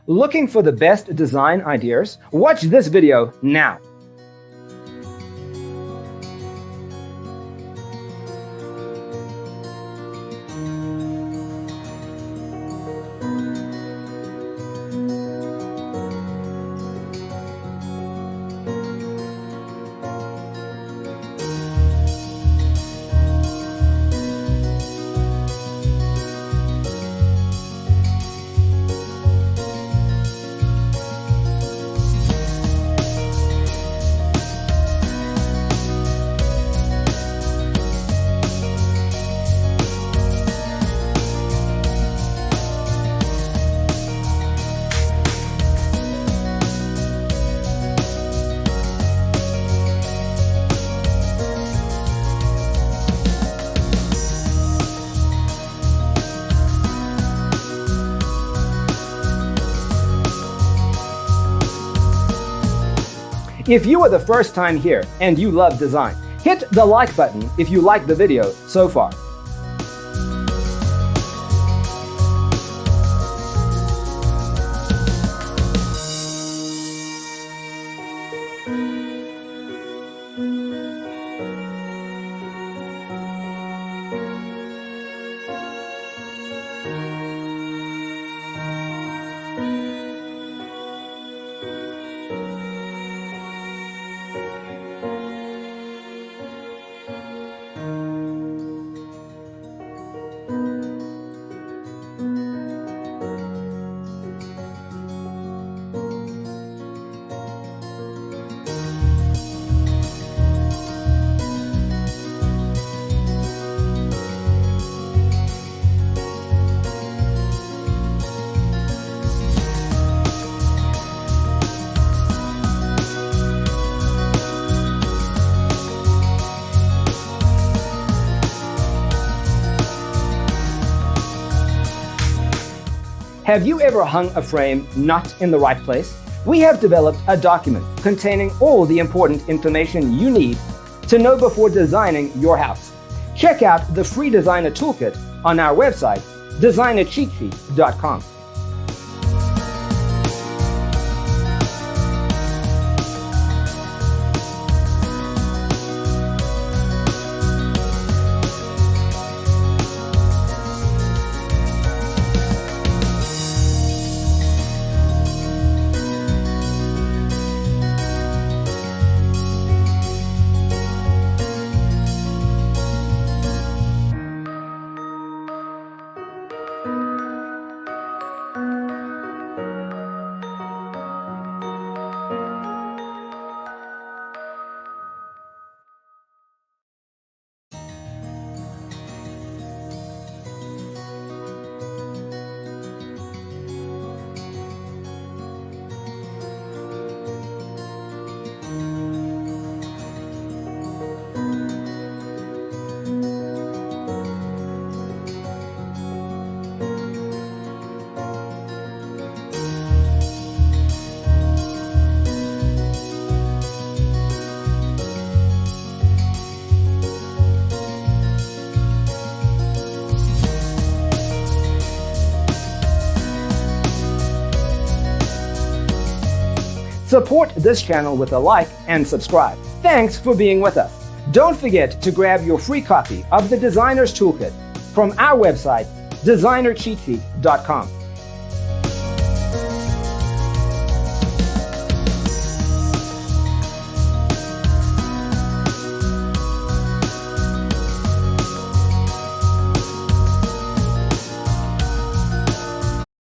Looking for the best design ideas? Watch this video now. If you are the first time here and you love design, hit the like button if you like the video so far. Have you ever hung a frame not in the right place? We have developed a document containing all the important information you need to know before designing your house. Check out the free designer toolkit on our website, designercheatsheet.com. Support this channel with a like and subscribe. Thanks for being with us. Don't forget to grab your free copy of the Designer's Toolkit from our website, designercheatsheet.com.